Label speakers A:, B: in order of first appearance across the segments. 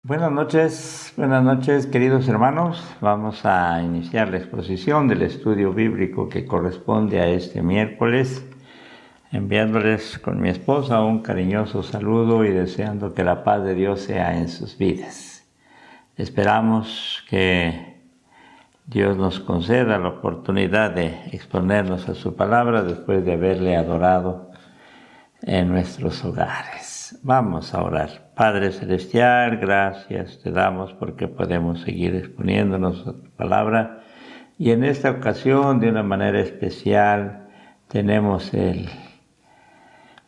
A: Buenas noches queridos hermanos. Vamos a iniciar la exposición del estudio bíblico que corresponde a este miércoles, enviándoles con mi esposa un cariñoso saludo y deseando que la paz de Dios sea en sus vidas. Esperamos que Dios nos conceda la oportunidad de exponernos a su palabra después de haberle adorado en nuestros hogares. Vamos a orar. Padre Celestial, gracias te damos porque podemos seguir exponiéndonos a tu palabra, y en esta ocasión de una manera especial tenemos el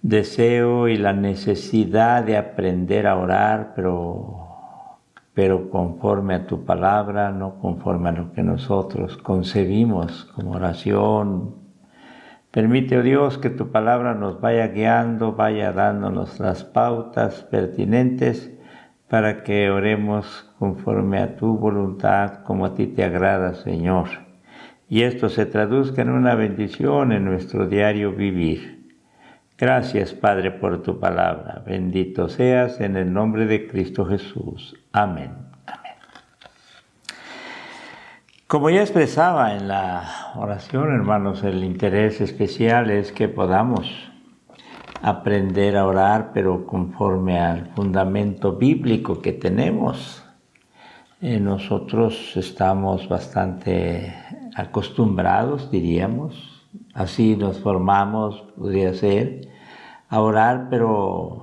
A: deseo y la necesidad de aprender a orar, pero conforme a tu palabra, no conforme a lo que nosotros concebimos como oración. Permite, oh Dios, que tu palabra nos vaya guiando, vaya dándonos las pautas pertinentes para que oremos conforme a tu voluntad, como a ti te agrada, Señor. Y esto se traduzca en una bendición en nuestro diario vivir. Gracias, Padre, por tu palabra. Bendito seas en el nombre de Cristo Jesús. Amén. Como ya expresaba en la oración, hermanos, el interés especial es que podamos aprender a orar, pero conforme al fundamento bíblico que tenemos. Nosotros estamos bastante acostumbrados, diríamos, así nos formamos, podría ser, a orar, pero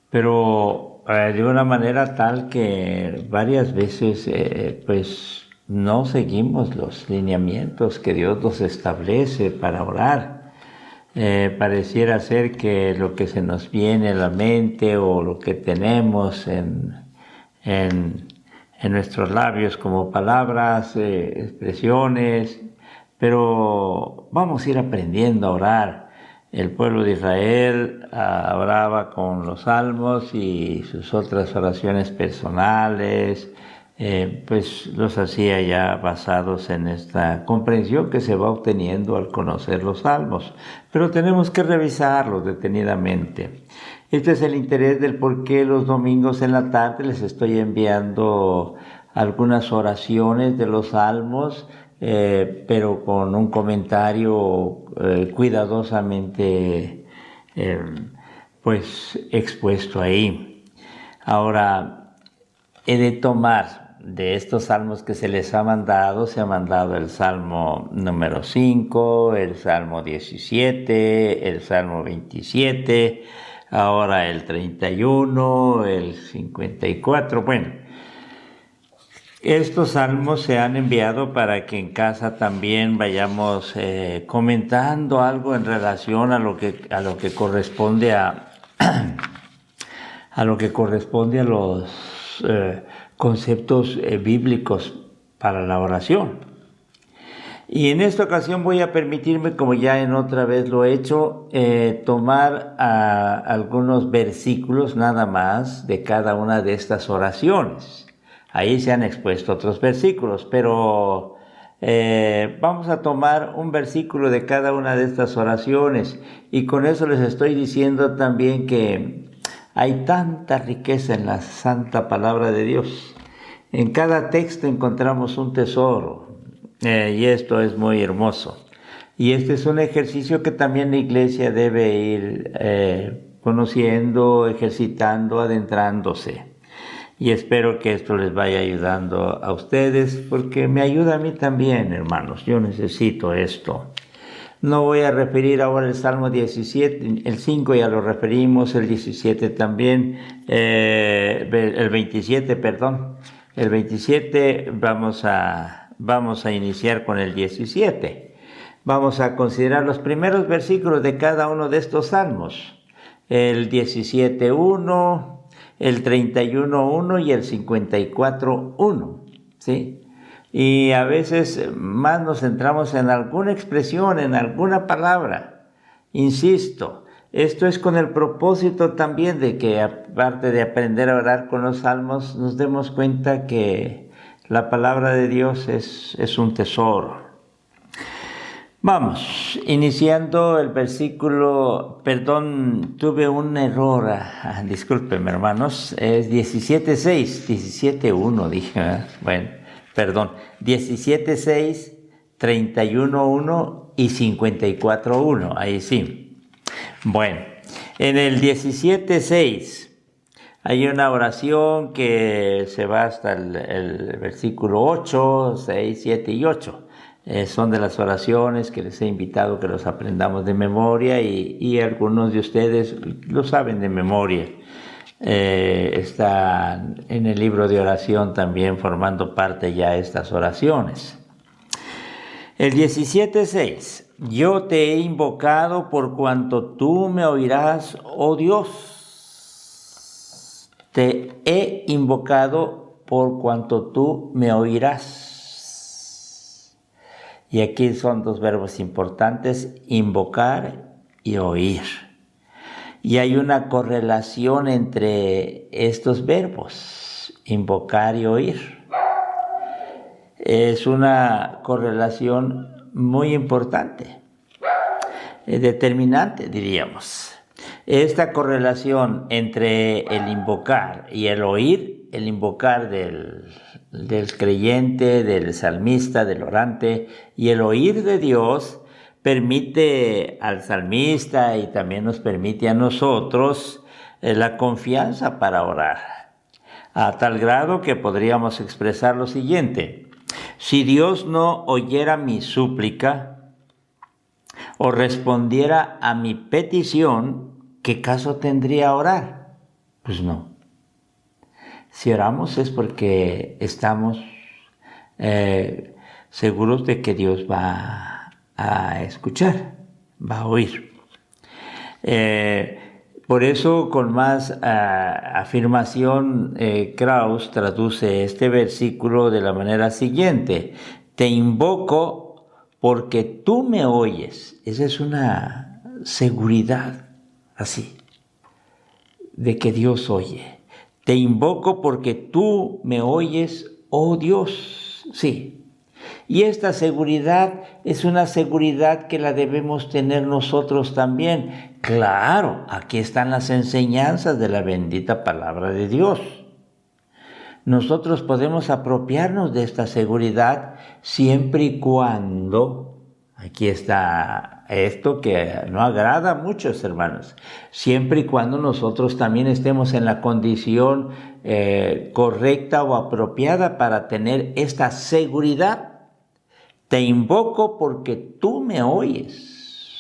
A: de una manera tal que varias veces, no seguimos los lineamientos que Dios nos establece para orar. Pareciera ser que lo que se nos viene a la mente o lo que tenemos en nuestros labios como palabras, expresiones, pero vamos a ir aprendiendo a orar. El pueblo de Israel oraba con los salmos y sus otras oraciones personales, los hacía ya basados en esta comprensión que se va obteniendo al conocer los salmos, pero tenemos que revisarlos detenidamente. Este es el interés del por qué los domingos en la tarde les estoy enviando algunas oraciones de los salmos, pero con un comentario cuidadosamente expuesto ahí. Ahora, he de tomar de estos salmos que se les ha mandado el Salmo número 5, el Salmo 17, el Salmo 27, ahora el 31, el 54. Bueno, estos salmos se han enviado para que en casa también vayamos comentando algo en relación a lo que corresponde a los conceptos bíblicos para la oración. Y en esta ocasión voy a permitirme, como ya en otra vez lo he hecho, tomar algunos versículos nada más de cada una de estas oraciones. Ahí se han expuesto otros versículos, pero vamos a tomar un versículo de cada una de estas oraciones, y con eso les estoy diciendo también que hay tanta riqueza en la santa palabra de Dios. En cada texto encontramos un tesoro, y esto es muy hermoso. Y este es un ejercicio que también la iglesia debe ir conociendo, ejercitando, adentrándose. Y espero que esto les vaya ayudando a ustedes, porque me ayuda a mí también, hermanos. Yo necesito esto. No voy a referir ahora el Salmo 17, el 5 ya lo referimos, el 17 también, el 27, perdón. El 27 vamos a iniciar con el 17. Vamos a considerar los primeros versículos de cada uno de estos salmos. El 17:1, el 31:1 y el 54:1, ¿sí? Y a veces más nos centramos en alguna expresión, en alguna palabra. Insisto, esto es con el propósito también de que, aparte de aprender a orar con los salmos, nos demos cuenta que la palabra de Dios es un tesoro. Vamos, iniciando el versículo, perdón, tuve un error, discúlpenme hermanos, es 17:6, 17:1 dije, bueno, perdón, 17:6, 31:1 y 54:1, ahí sí. Bueno, en el 17:6 hay una oración que se va hasta el versículo 8, 6, 7 y 8. Son de las oraciones que les he invitado que los aprendamos de memoria y algunos de ustedes lo saben de memoria. Están en el libro de oración también formando parte ya estas oraciones. El 17:6. Yo te he invocado por cuanto tú me oirás, oh Dios. Te he invocado por cuanto tú me oirás. Y aquí son dos verbos importantes, invocar y oír. Y hay una correlación entre estos verbos, invocar y oír. Es una correlación muy importante, determinante, diríamos. Esta correlación entre el invocar y el oír, el invocar del creyente, del salmista, del orante, y el oír de Dios, permite al salmista y también nos permite a nosotros la confianza para orar, a tal grado que podríamos expresar lo siguiente: si Dios no oyera mi súplica o respondiera a mi petición, ¿qué caso tendría orar? Pues no. Si oramos es porque estamos seguros de que Dios va a escuchar, va a oír. Por eso, con más afirmación, Krauss traduce este versículo de la manera siguiente: te invoco porque tú me oyes. Esa es una seguridad, así, de que Dios oye. Te invoco porque tú me oyes, oh Dios. Sí. Y esta seguridad es una seguridad que la debemos tener nosotros también. Claro, aquí están las enseñanzas de la bendita palabra de Dios. Nosotros podemos apropiarnos de esta seguridad siempre y cuando, aquí está esto que no agrada a muchos hermanos, siempre y cuando nosotros también estemos en la condición correcta o apropiada para tener esta seguridad. Te invoco porque tú me oyes,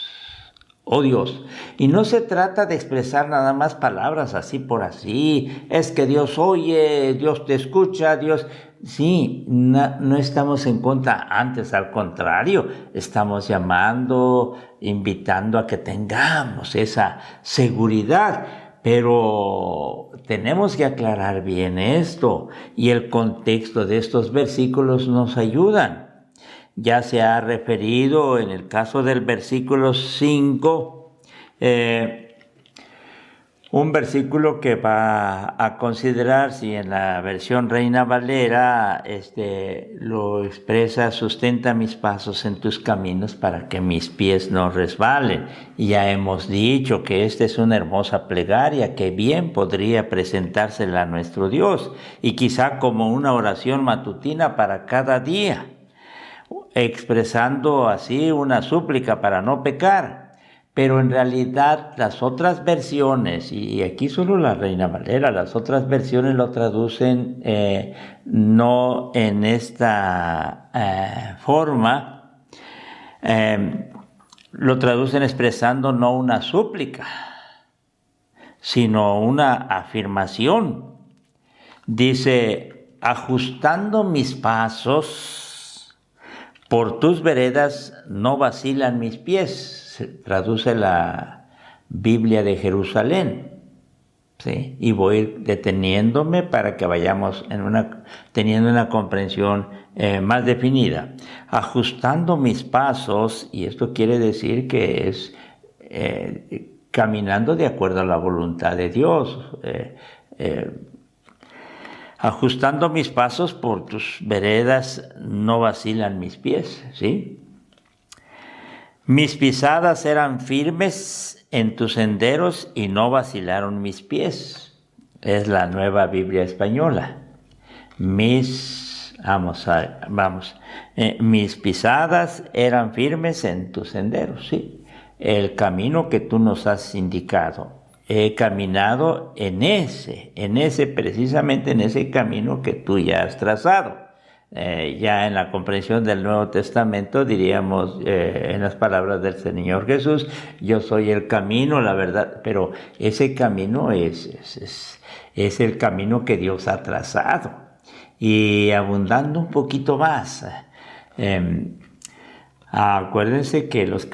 A: oh Dios. Y no se trata de expresar nada más palabras así por así. Es que Dios oye, Dios te escucha, Dios... Sí, no estamos en contra, antes al contrario, estamos llamando, invitando a que tengamos esa seguridad. Pero tenemos que aclarar bien esto, y el contexto de estos versículos nos ayudan. Ya se ha referido en el caso del versículo 5, un versículo que va a considerar, si en la versión Reina Valera lo expresa: sustenta mis pasos en tus caminos para que mis pies no resbalen. Y ya hemos dicho que esta es una hermosa plegaria que bien podría presentársela a nuestro Dios, y quizá como una oración matutina para cada día, expresando así una súplica para no pecar. Pero en realidad las otras versiones, y aquí solo la Reina Valera, las otras versiones lo traducen no en esta forma, lo traducen expresando no una súplica, sino una afirmación. Dice: ajustando mis pasos, por tus veredas no vacilan mis pies. Se traduce la Biblia de Jerusalén, ¿sí? Y voy deteniéndome para que vayamos teniendo una comprensión más definida. Ajustando mis pasos, y esto quiere decir que es caminando de acuerdo a la voluntad de Dios. Ajustando mis pasos, por tus veredas no vacilan mis pies, ¿sí? Mis pisadas eran firmes en tus senderos y no vacilaron mis pies. Es la Nueva Biblia Española. Mis pisadas eran firmes en tus senderos, ¿sí? El camino que tú nos has indicado. He caminado precisamente en ese camino que tú ya has trazado. Ya en la comprensión del Nuevo Testamento diríamos en las palabras del Señor Jesús: yo soy el camino, la verdad, pero ese camino es el camino que Dios ha trazado. Y abundando un poquito más, acuérdense que los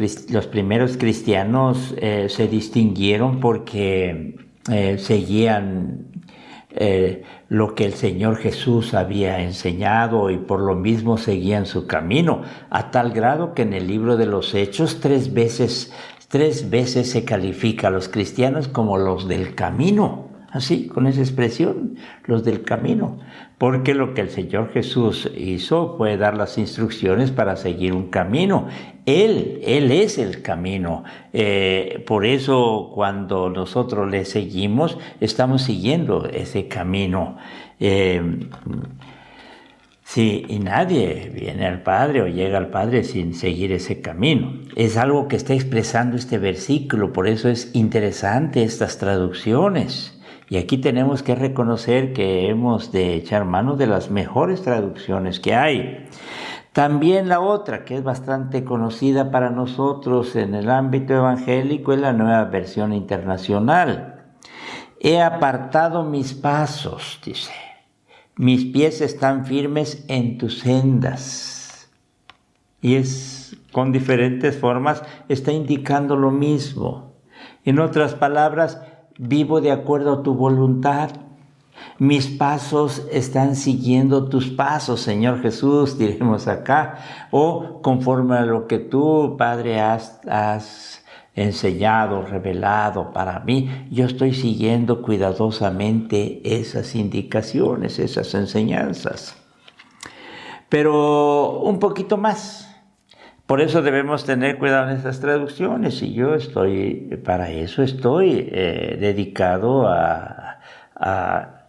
A: primeros cristianos se distinguieron porque seguían lo que el Señor Jesús había enseñado, y por lo mismo seguían su camino, a tal grado que en el libro de los Hechos tres veces se califica a los cristianos como los del camino, así, con esa expresión, los del camino, porque lo que el Señor Jesús hizo fue dar las instrucciones para seguir un camino. Él es el camino. Por eso cuando nosotros le seguimos, estamos siguiendo ese camino. Sí, y nadie viene al Padre o llega al Padre sin seguir ese camino. Es algo que está expresando este versículo, por eso es interesante estas traducciones. Y aquí tenemos que reconocer que hemos de echar mano de las mejores traducciones que hay. También la otra, que es bastante conocida para nosotros en el ámbito evangélico, es la Nueva Versión Internacional. He apartado mis pasos, dice. Mis pies están firmes en tus sendas. Y es con diferentes formas, está indicando lo mismo. En otras palabras, vivo de acuerdo a tu voluntad. Mis pasos están siguiendo tus pasos, Señor Jesús, diremos acá. O conforme a lo que tú, Padre, has enseñado, revelado para mí, yo estoy siguiendo cuidadosamente esas indicaciones, esas enseñanzas. Pero un poquito más. Por eso debemos tener cuidado en estas traducciones, y yo para eso estoy dedicado a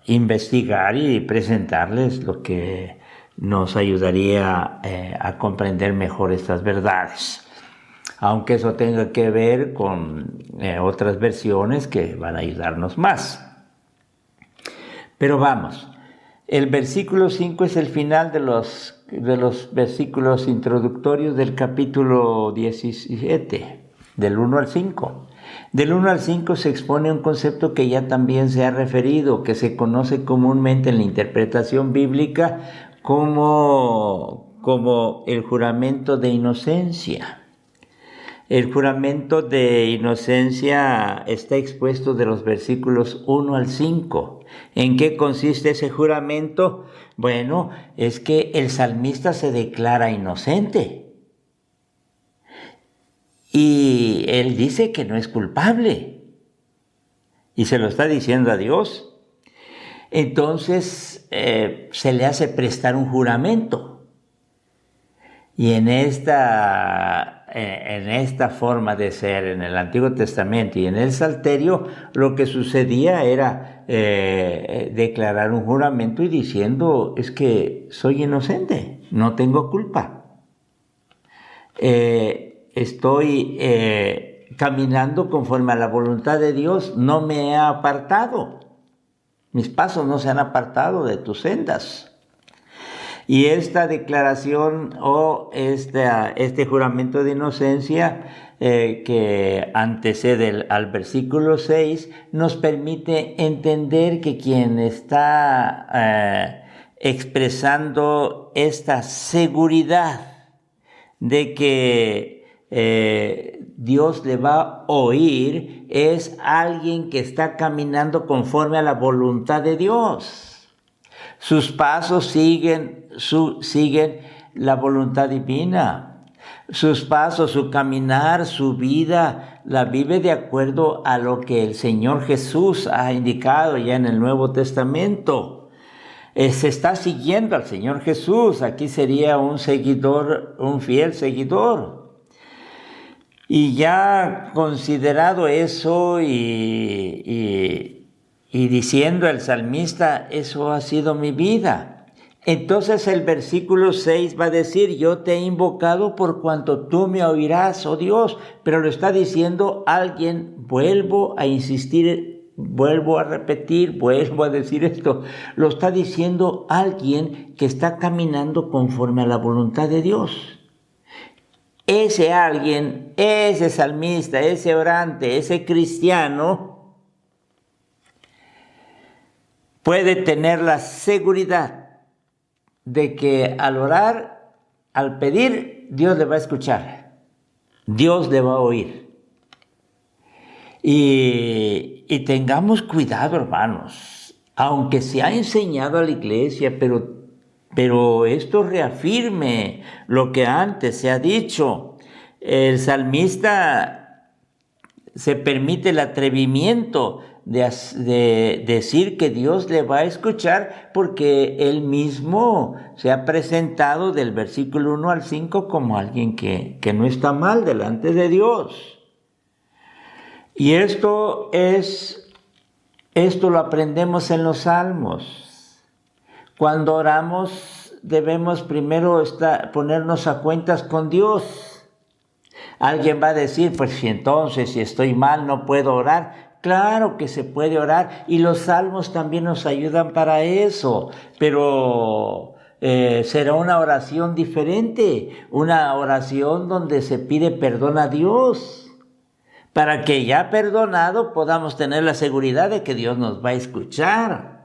A: investigar y presentarles lo que nos ayudaría a comprender mejor estas verdades. Aunque eso tenga que ver con otras versiones que van a ayudarnos más. Pero vamos, el versículo 5 es el final de los versículos introductorios del capítulo 17, del 1 al 5. Del 1 al 5 se expone un concepto que ya también se ha referido, que se conoce comúnmente en la interpretación bíblica como el juramento de inocencia. El juramento de inocencia está expuesto de los versículos 1 al 5. ¿En qué consiste ese juramento? Bueno, es que el salmista se declara inocente. Y él dice que no es culpable. Y se lo está diciendo a Dios. Entonces se le hace prestar un juramento. Y en esta forma de ser, en el Antiguo Testamento y en el Salterio, lo que sucedía era declarar un juramento y diciendo: es que soy inocente, no tengo culpa. Estoy caminando conforme a la voluntad de Dios, no me he apartado. Mis pasos no se han apartado de tus sendas. Y esta declaración o este juramento de inocencia que antecede al versículo 6 nos permite entender que quien está expresando esta seguridad de que Dios le va a oír es alguien que está caminando conforme a la voluntad de Dios. Sus pasos siguen la voluntad divina. Sus pasos, su caminar, su vida, la vive de acuerdo a lo que el Señor Jesús ha indicado ya en el Nuevo Testamento. Se está siguiendo al Señor Jesús. Aquí sería un seguidor, un fiel seguidor. Y ya considerado eso y diciendo el salmista, eso ha sido mi vida. Entonces el versículo 6 va a decir, yo te he invocado por cuanto tú me oirás, oh Dios. Pero lo está diciendo alguien, vuelvo a insistir, vuelvo a repetir, vuelvo a decir esto. Lo está diciendo alguien que está caminando conforme a la voluntad de Dios. Ese alguien, ese salmista, ese orante, ese cristiano, puede tener la seguridad de que al orar, al pedir, Dios le va a escuchar. Dios le va a oír. Y tengamos cuidado, hermanos. Aunque se ha enseñado a la iglesia, pero esto reafirme lo que antes se ha dicho. El salmista se permite el atrevimiento de decir que Dios le va a escuchar porque él mismo se ha presentado del versículo 1 al 5 como alguien que no está mal delante de Dios. Y esto lo aprendemos en los salmos. Cuando oramos debemos primero ponernos a cuentas con Dios. Alguien va a decir, pues si estoy mal no puedo orar. Claro que se puede orar y los salmos también nos ayudan para eso, pero será una oración diferente, una oración donde se pide perdón a Dios, para que ya perdonado podamos tener la seguridad de que Dios nos va a escuchar.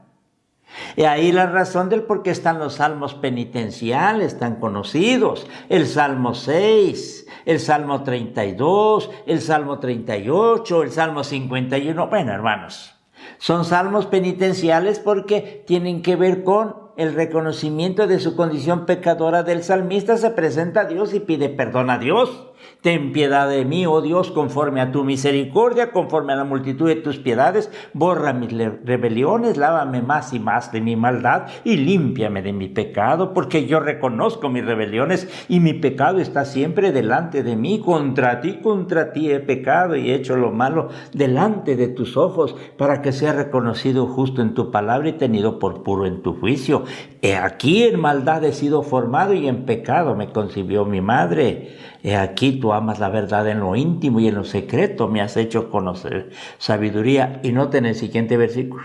A: Y ahí la razón del por qué están los salmos penitenciales tan conocidos, el Salmo 6, el Salmo 32, el Salmo 38, el Salmo 51. Bueno, hermanos, son salmos penitenciales porque tienen que ver con el reconocimiento de su condición pecadora del salmista. Se presenta a Dios y pide perdón a Dios. Ten piedad de mí, oh Dios, conforme a tu misericordia, conforme a la multitud de tus piedades, borra mis rebeliones, lávame más y más de mi maldad y límpiame de mi pecado, porque yo reconozco mis rebeliones y mi pecado está siempre delante de mí. Contra ti he pecado y he hecho lo malo delante de tus ojos, para que sea reconocido justo en tu palabra y tenido por puro en tu juicio. He aquí en maldad he sido formado y en pecado me concibió mi madre. He aquí tú amas la verdad en lo íntimo y en lo secreto me has hecho conocer sabiduría. Y noten el siguiente versículo.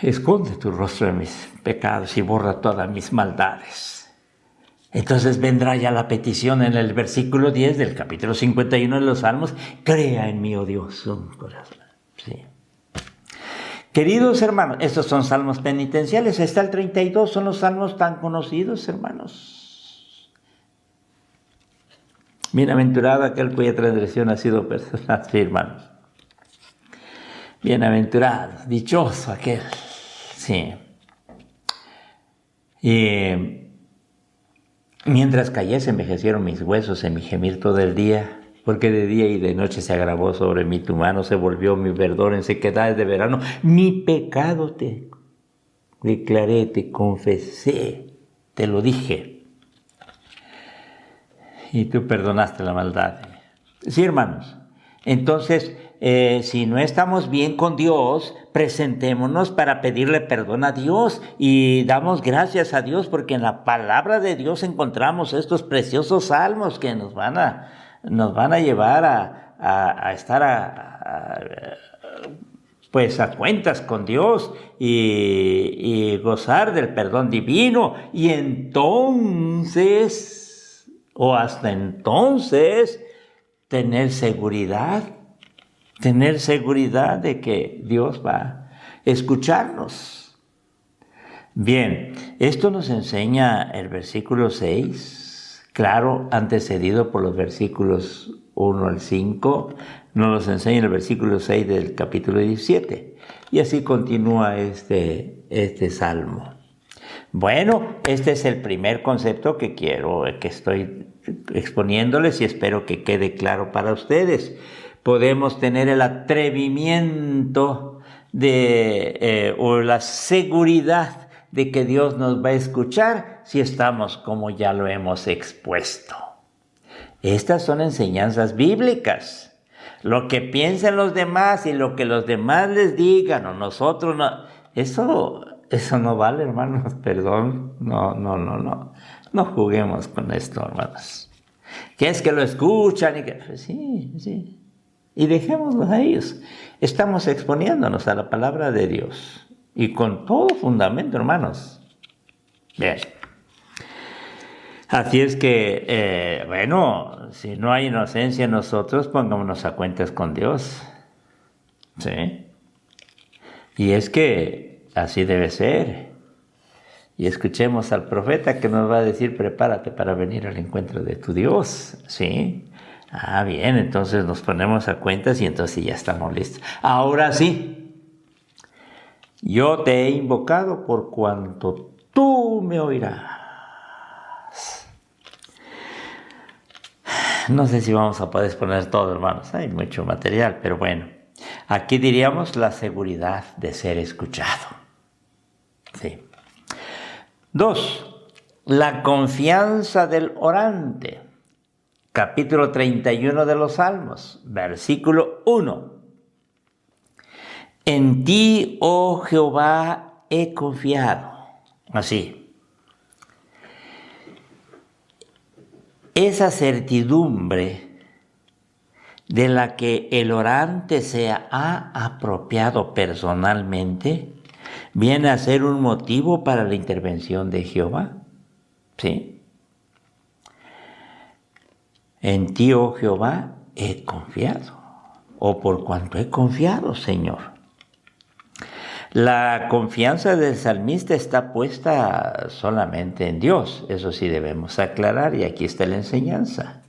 A: Esconde tu rostro de mis pecados y borra todas mis maldades. Entonces vendrá ya la petición en el versículo 10 del capítulo 51 de los Salmos. Crea en mí, oh Dios, un corazón. Sí. Queridos hermanos, estos son salmos penitenciales. Está el 32, son los salmos tan conocidos, hermanos. Bienaventurado aquel cuya transgresión ha sido perdonada, sí, hermanos. Bienaventurado, dichoso aquel, sí. Y mientras callé se envejecieron mis huesos en mi gemir todo el día, porque de día y de noche se agravó sobre mí tu mano, se volvió mi verdor en sequedades de verano. Mi pecado te declaré, te confesé, te lo dije. Y tú perdonaste la maldad. Sí, hermanos. Entonces, si no estamos bien con Dios, presentémonos para pedirle perdón a Dios y damos gracias a Dios, porque en la palabra de Dios encontramos estos preciosos salmos que nos van a llevar a estar a cuentas con Dios y gozar del perdón divino. Y entonces, o hasta entonces, tener seguridad de que Dios va a escucharnos. Bien, esto nos enseña el versículo 6. Claro, antecedido por los versículos 1 al 5, nos los enseña el versículo 6 del capítulo 17. Y así continúa este salmo. Bueno, este es el primer concepto que estoy exponiéndoles y espero que quede claro para ustedes. Podemos tener el atrevimiento o la seguridad de que Dios nos va a escuchar si estamos como ya lo hemos expuesto. Estas son enseñanzas bíblicas. Lo que piensen los demás y lo que los demás les digan o nosotros no, eso no vale, hermanos, perdón, no. No juguemos con esto, hermanos. Que es que lo escuchan y que... Pues sí. Y dejémoslos a ellos. Estamos exponiéndonos a la palabra de Dios. Y con todo fundamento, hermanos. Bien. Así es que, si no hay inocencia en nosotros, pongámonos a cuentas con Dios. ¿Sí? Y es que así debe ser. Y escuchemos al profeta que nos va a decir, prepárate para venir al encuentro de tu Dios. ¿Sí? Bien, entonces nos ponemos a cuentas y entonces ya estamos listos. Ahora sí, yo te he invocado por cuanto tú me oirás. No sé si vamos a poder exponer todo, hermanos. Hay mucho material, pero bueno. Aquí diríamos la seguridad de ser escuchado. Sí. 2. La confianza del orante. Capítulo 31 de los Salmos, versículo 1. En ti, oh Jehová, he confiado. Así. Esa certidumbre de la que el orante se ha apropiado personalmente viene a ser un motivo para la intervención de Jehová. ¿Sí? En ti, oh Jehová, he confiado, o por cuanto he confiado, Señor. La confianza del salmista está puesta solamente en Dios, eso sí debemos aclarar, y aquí está la enseñanza.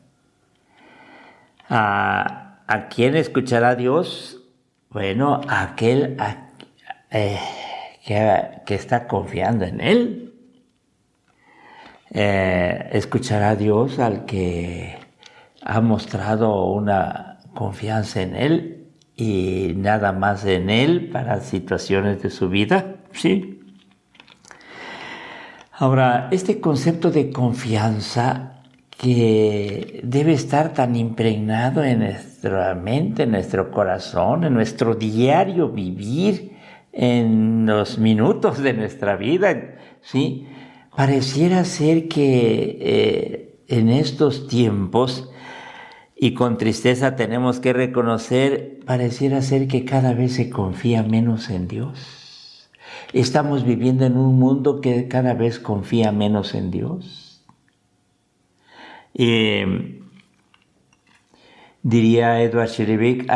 A: ¿A quién escuchará Dios? Bueno, aquel que está confiando en Él. Escuchará a Dios al que ha mostrado una confianza en Él y nada más en Él para situaciones de su vida, ¿sí? Ahora, este concepto de confianza que debe estar tan impregnado en nuestra mente, en nuestro corazón, en nuestro diario vivir, en los minutos de nuestra vida, ¿sí? Pareciera ser que en estos tiempos, y con tristeza tenemos que reconocer, pareciera ser que cada vez se confía menos en Dios. Estamos viviendo en un mundo que cada vez confía menos en Dios. Diría Edward Shirevik,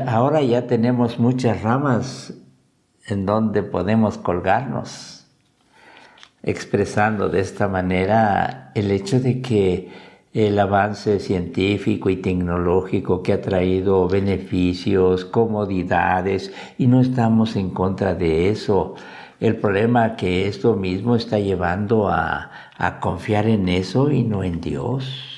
A: ahora ya tenemos muchas ramas en donde podemos colgarnos, expresando de esta manera el hecho de que el avance científico y tecnológico que ha traído beneficios, comodidades, y no estamos en contra de eso. El problema es que esto mismo está llevando a confiar en eso y no en Dios.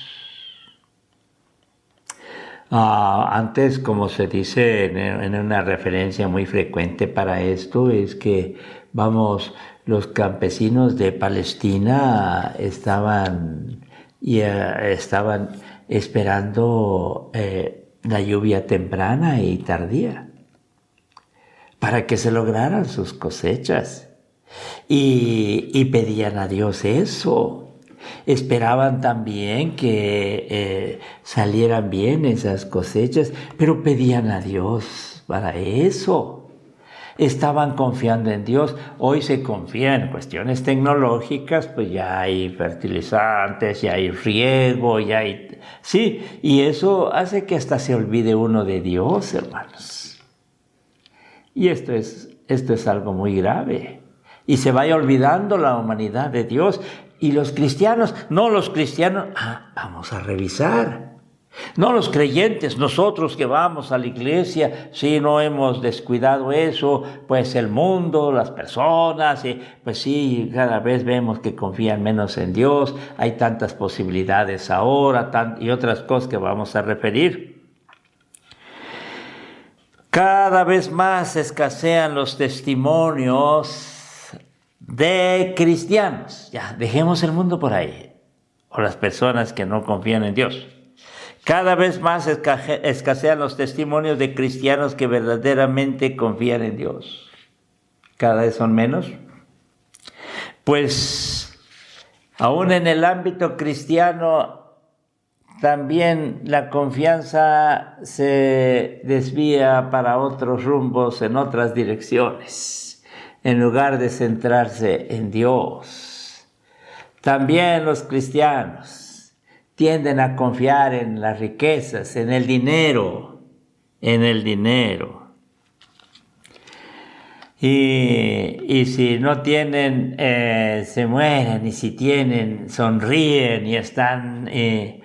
A: Antes, como se dice en una referencia muy frecuente para esto, es que, los campesinos de Palestina estaban esperando la lluvia temprana y tardía para que se lograran sus cosechas y pedían a Dios eso. Esperaban también que salieran bien esas cosechas, pero pedían a Dios para eso. Estaban confiando en Dios. Hoy se confía en cuestiones tecnológicas, pues ya hay fertilizantes, ya hay riego, ya hay... Sí, y eso hace que hasta se olvide uno de Dios, hermanos. Y esto es algo muy grave. Y se vaya olvidando la humanidad de Dios. Y los cristianos, vamos a revisar. No los creyentes, nosotros que vamos a la iglesia, sí, no hemos descuidado eso, pues el mundo, las personas, pues sí, cada vez vemos que confían menos en Dios, hay tantas posibilidades ahora, y otras cosas que vamos a referir. Cada vez más escasean los testimonios de cristianos. Ya, dejemos el mundo por ahí. O las personas que no confían en Dios. Cada vez más escasean los testimonios de cristianos que verdaderamente confían en Dios. Cada vez son menos. Pues aún en el ámbito cristiano también la confianza se desvía para otros rumbos, en otras direcciones, en lugar de centrarse en Dios. También los cristianos tienden a confiar en las riquezas, en el dinero, Y si no tienen, se mueren, y si tienen, sonríen y están, y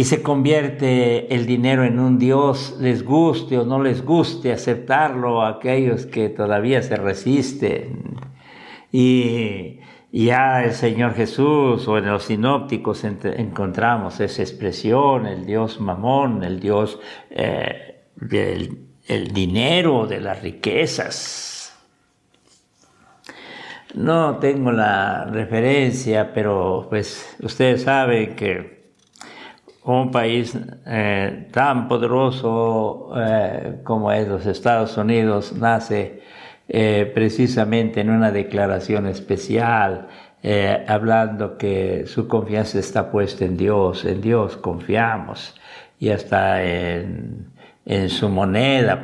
A: se convierte el dinero en un Dios, les guste o no les guste aceptarlo a aquellos que todavía se resisten. Y ya el Señor Jesús o en los sinópticos encontramos esa expresión, el Dios Mamón, el Dios el dinero, de las riquezas. No tengo la referencia, pero pues ustedes saben que un país tan poderoso como es los Estados Unidos nace precisamente en una declaración especial, hablando que su confianza está puesta en Dios confiamos, y hasta en su moneda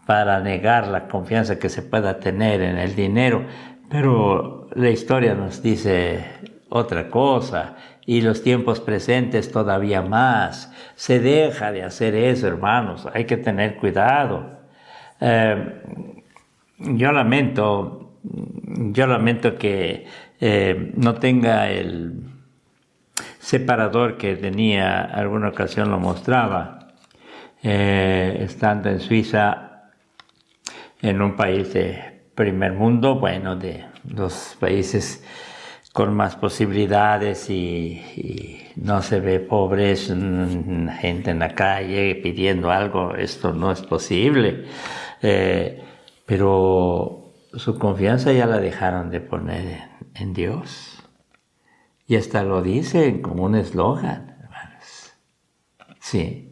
A: para negar la confianza que se pueda tener en el dinero. Pero la historia nos dice otra cosa, y los tiempos presentes todavía más. Se deja de hacer eso, hermanos, hay que tener cuidado. Yo lamento que no tenga el separador que tenía, alguna ocasión lo mostraba, estando en Suiza, en un país de primer mundo, bueno, de los países con más posibilidades, y no se ve pobres, gente en la calle pidiendo algo. Esto no es posible, pero su confianza ya la dejaron de poner en Dios, y hasta lo dicen como un eslogan, hermanos. Sí.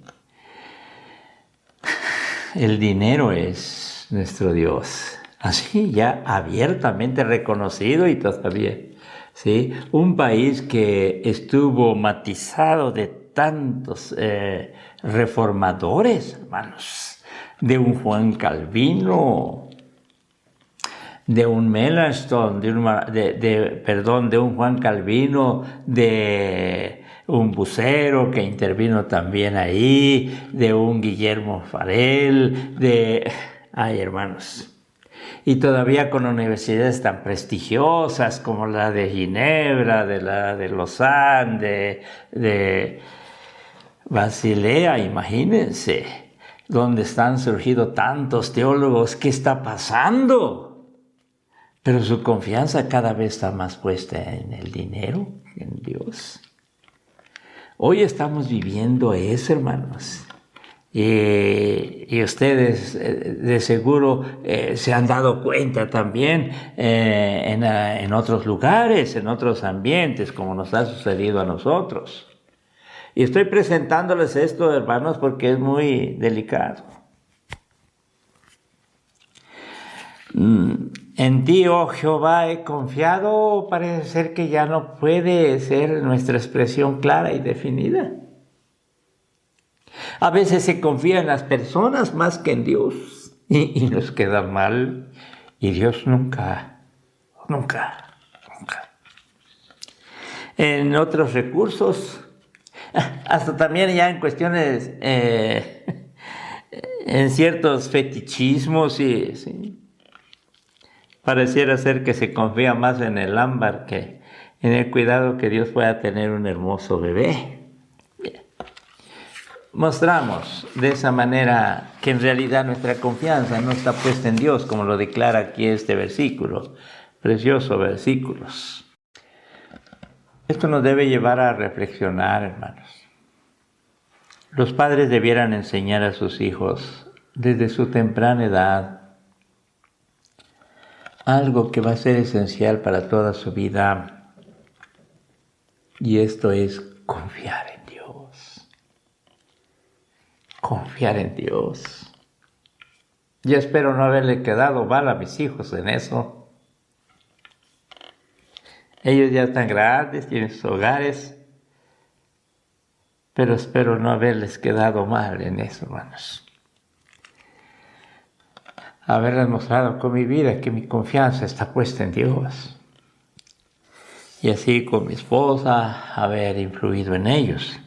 A: El dinero es nuestro Dios, así ya abiertamente reconocido, y todavía, ¿sí? Un país que estuvo matizado de tantos reformadores, hermanos, de un Juan Calvino, de un Melanchthon, de un Juan Calvino, de un Bucero que intervino también ahí, de un Guillermo Farel, ay, hermanos, y todavía con universidades tan prestigiosas como la de Ginebra, de la de Lausanne, de Basilea, imagínense, donde están surgiendo tantos teólogos. ¿Qué está pasando? Pero su confianza cada vez está más puesta en el dinero, en Dios. Hoy estamos viviendo eso, hermanos. Y ustedes de seguro se han dado cuenta también en otros lugares, en otros ambientes, como nos ha sucedido a nosotros. Y estoy presentándoles esto, hermanos, porque es muy delicado. En ti, oh Jehová, he confiado. Parece ser que ya no puede ser nuestra expresión clara y definida. A veces se confía en las personas más que en Dios, y nos queda mal, y Dios nunca. En otros recursos, hasta también ya en cuestiones, en ciertos fetichismos, ¿sí? Pareciera ser que se confía más en el ámbar que en el cuidado que Dios pueda tener un hermoso bebé. Mostramos de esa manera que en realidad nuestra confianza no está puesta en Dios, como lo declara aquí este versículo, precioso versículos. Esto nos debe llevar a reflexionar, hermanos. Los padres debieran enseñar a sus hijos desde su temprana edad algo que va a ser esencial para toda su vida, y esto es confiar en Dios. Confiar en Dios. Yo espero no haberle quedado mal a mis hijos en eso. Ellos ya están grandes, tienen sus hogares, pero espero no haberles quedado mal en eso, hermanos. Haberles mostrado con mi vida que mi confianza está puesta en Dios. Y así con mi esposa, haber influido en ellos.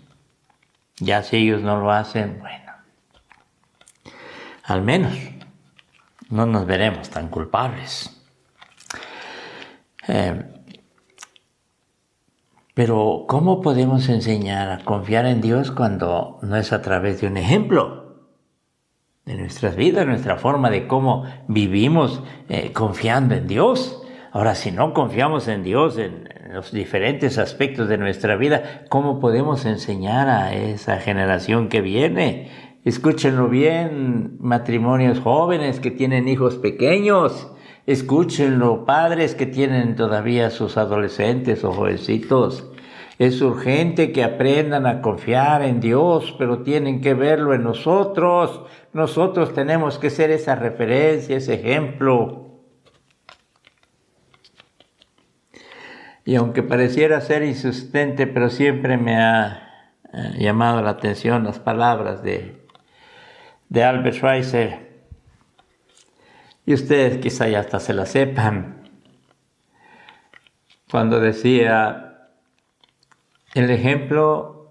A: Ya si ellos no lo hacen, bueno, al menos no nos veremos tan culpables. Pero ¿cómo podemos enseñar a confiar en Dios cuando no es a través de un ejemplo de nuestras vidas, nuestra forma de cómo vivimos confiando en Dios? Ahora, si no confiamos en Dios en los diferentes aspectos de nuestra vida, ¿cómo podemos enseñar a esa generación que viene? Escúchenlo bien, matrimonios jóvenes que tienen hijos pequeños. Escúchenlo, padres que tienen todavía sus adolescentes o jovencitos. Es urgente que aprendan a confiar en Dios, pero tienen que verlo en nosotros. Nosotros tenemos que ser esa referencia, ese ejemplo. Y aunque pareciera ser insistente, pero siempre me ha llamado la atención las palabras de Albert Schweitzer. Y ustedes quizá ya hasta se la sepan. Cuando decía, el ejemplo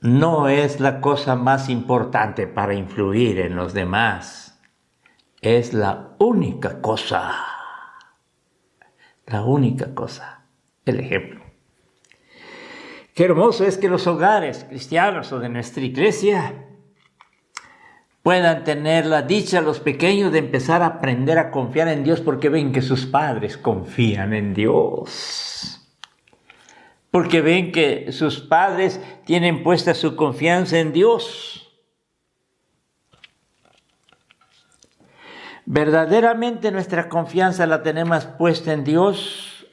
A: no es la cosa más importante para influir en los demás. Es la única cosa. La única cosa. El ejemplo. Qué hermoso es que los hogares cristianos o de nuestra iglesia puedan tener la dicha los pequeños de empezar a aprender a confiar en Dios porque ven que sus padres confían en Dios. Porque ven que sus padres tienen puesta su confianza en Dios. ¿Verdaderamente nuestra confianza la tenemos puesta en Dios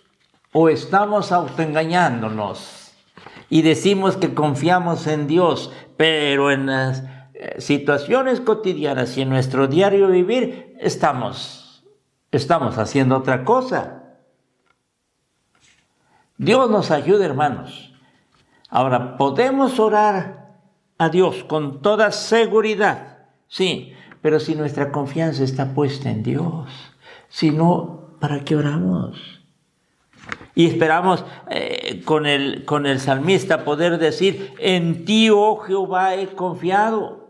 A: o estamos autoengañándonos y decimos que confiamos en Dios, pero en las situaciones cotidianas y en nuestro diario vivir estamos haciendo otra cosa? Dios nos ayude, hermanos. Ahora, podemos orar a Dios con toda seguridad, sí, pero si nuestra confianza está puesta en Dios, si no, ¿para qué oramos? Y esperamos con el salmista poder decir, en ti, oh Jehová, he confiado.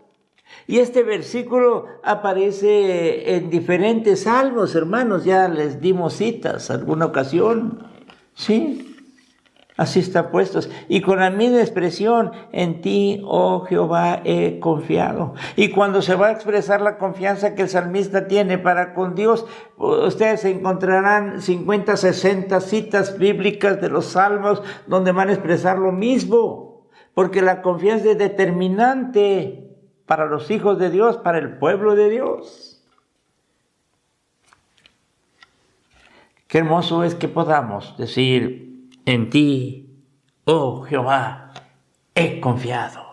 A: Y este versículo aparece en diferentes salmos, hermanos, ya les dimos citas alguna ocasión, ¿sí? Así está puestos. Y con la misma expresión, en ti, oh Jehová, he confiado. Y cuando se va a expresar la confianza que el salmista tiene para con Dios, ustedes encontrarán 50, 60 citas bíblicas de los salmos donde van a expresar lo mismo. Porque la confianza es determinante para los hijos de Dios, para el pueblo de Dios. Qué hermoso es que podamos decir, en ti, oh Jehová, he confiado.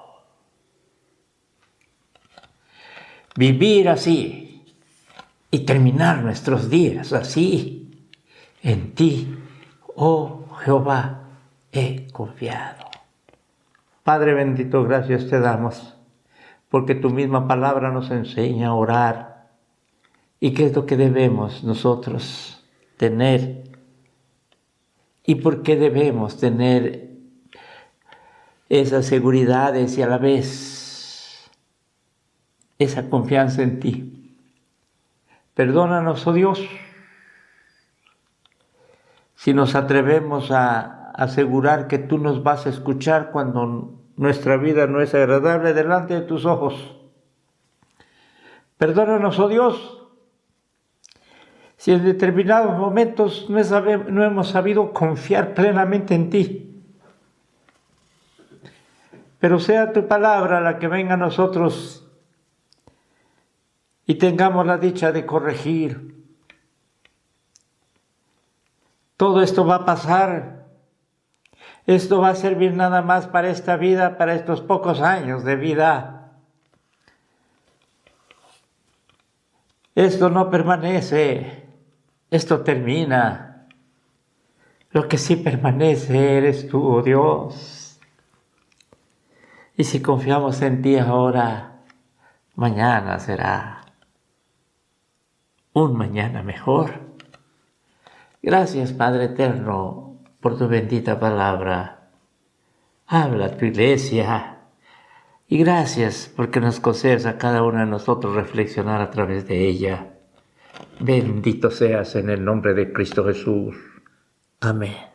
A: Vivir así y terminar nuestros días así. En ti, oh Jehová, he confiado. Padre bendito, gracias te damos, porque tu misma palabra nos enseña a orar. ¿Y qué es lo que debemos nosotros tener? ¿Y por qué debemos tener esas seguridades y a la vez esa confianza en ti? Perdónanos, oh Dios, si nos atrevemos a asegurar que tú nos vas a escuchar cuando nuestra vida no es agradable delante de tus ojos. Perdónanos, oh Dios, si en determinados momentos no hemos sabido confiar plenamente en ti. Pero sea tu palabra la que venga a nosotros y tengamos la dicha de corregir, Todo esto va a pasar. Esto va a servir nada más para esta vida, para estos pocos años de vida. Esto no permanece, esto termina. Lo que sí permanece eres tú, oh Dios. Y si confiamos en ti ahora, mañana será un mañana mejor. Gracias, Padre Eterno, por tu bendita palabra. Habla a tu iglesia. Y gracias porque nos concedes a cada uno de nosotros reflexionar a través de ella. Bendito seas en el nombre de Cristo Jesús. Amén.